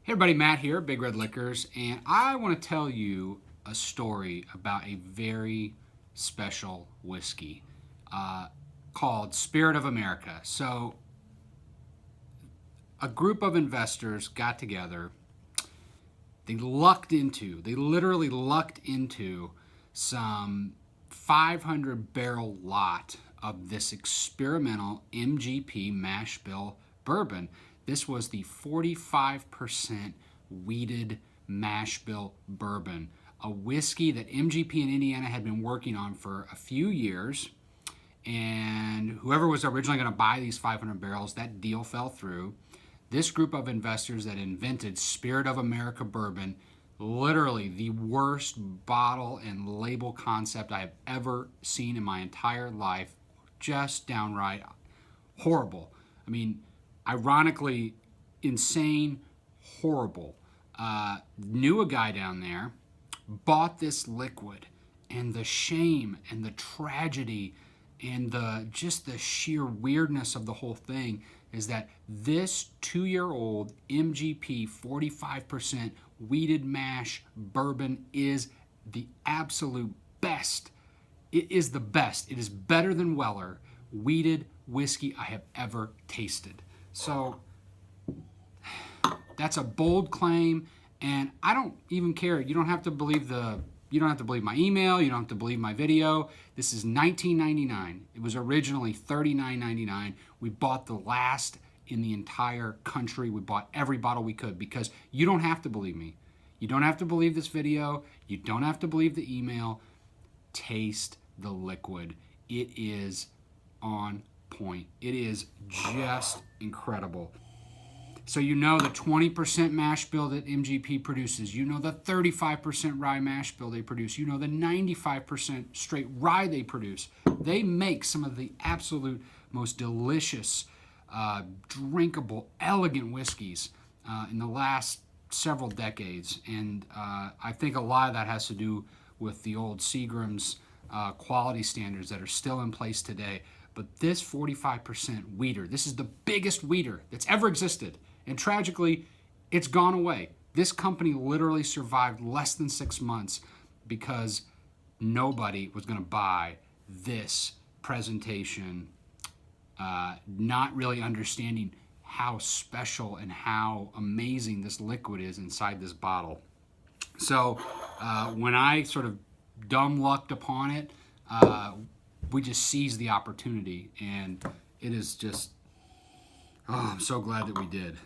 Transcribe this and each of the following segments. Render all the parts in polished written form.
Hey everybody, Matt here, Big Red Liquors, and I want to tell you a story about a very special whiskey called Spirit of America. So, a group of investors got together. They literally lucked into some 500 barrel lot of this experimental MGP mashbill bourbon. This was the 45% wheated mashbill bourbon, a whiskey that MGP in Indiana had been working on for a few years. And whoever was originally going to buy these 500 barrels, that deal fell through. This group of investors that invented Spirit of America bourbon, literally the worst bottle and label concept I have ever seen in my entire life, just downright horrible. I mean, ironically, insane, horrible. Knew a guy down there, bought this liquid, and the shame and the tragedy and just the sheer weirdness of the whole thing is that this 2-year-old MGP 45% wheated mash bourbon is the absolute best. It is the best. It is better than Weller wheated whiskey I have ever tasted. So that's a bold claim, and I don't even care. You don't have to believe my email. You don't have to believe my video. This is $19.99. It was originally $39.99. We bought the last in the entire country. We bought every bottle we could because you don't have to believe me. You don't have to believe this video. You don't have to believe the email. Taste the liquid. It is on point. It is just incredible. So you know the 20% mash bill that MGP produces. You know the 35% rye mash bill they produce. You know the 95% straight rye they produce. They make some of the absolute most delicious, drinkable, elegant whiskeys in the last several decades. And I think a lot of that has to do with the old Seagram's quality standards that are still in place today. But this 45% wheater, this is the biggest wheater that's ever existed. And tragically, it's gone away. This company literally survived less than 6 months because nobody was going to buy this presentation, not really understanding how special and how amazing this liquid is inside this bottle. So when I sort of dumb lucked upon it, we just seized the opportunity, and it is just, I'm so glad that we did.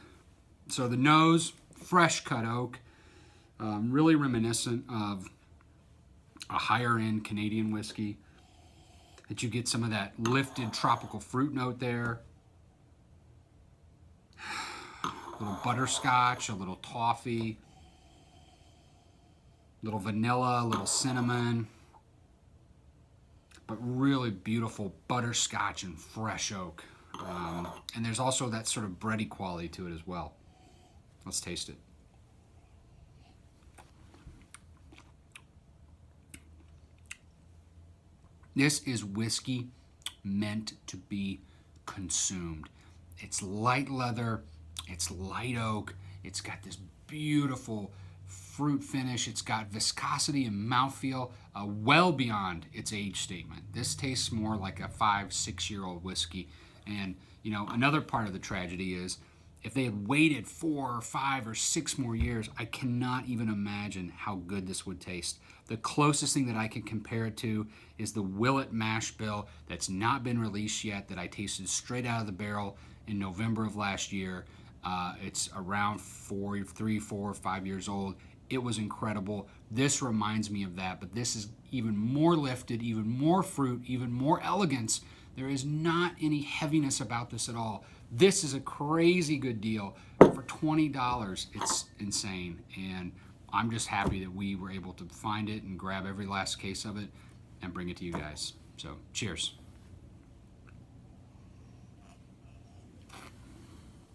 So the nose, fresh cut oak, really reminiscent of a higher end Canadian whiskey. That you get some of that lifted tropical fruit note there. A little butterscotch, a little toffee, a little vanilla, a little cinnamon. But really beautiful butterscotch and fresh oak. And there's also that sort of bready quality to it as well. Let's taste it. This is whiskey meant to be consumed. It's light leather, it's light oak, it's got this beautiful fruit finish, it's got viscosity and mouthfeel well beyond its age statement. This tastes more like a 5-6-year-old whiskey. And you know, another part of the tragedy is if they had waited 4 or 5 or 6 more years, I cannot even imagine how good this would taste. The closest thing that I can compare it to is the Willet mash bill that's not been released yet, that I tasted straight out of the barrel in November of last year. It's around 3, 4, 5 years old. It was incredible. This reminds me of that, but this is even more lifted, even more fruit, even more elegance. There is not any heaviness about this at all. This is a crazy good deal. For $20, it's insane. And I'm just happy that we were able to find it and grab every last case of it and bring it to you guys. So, cheers.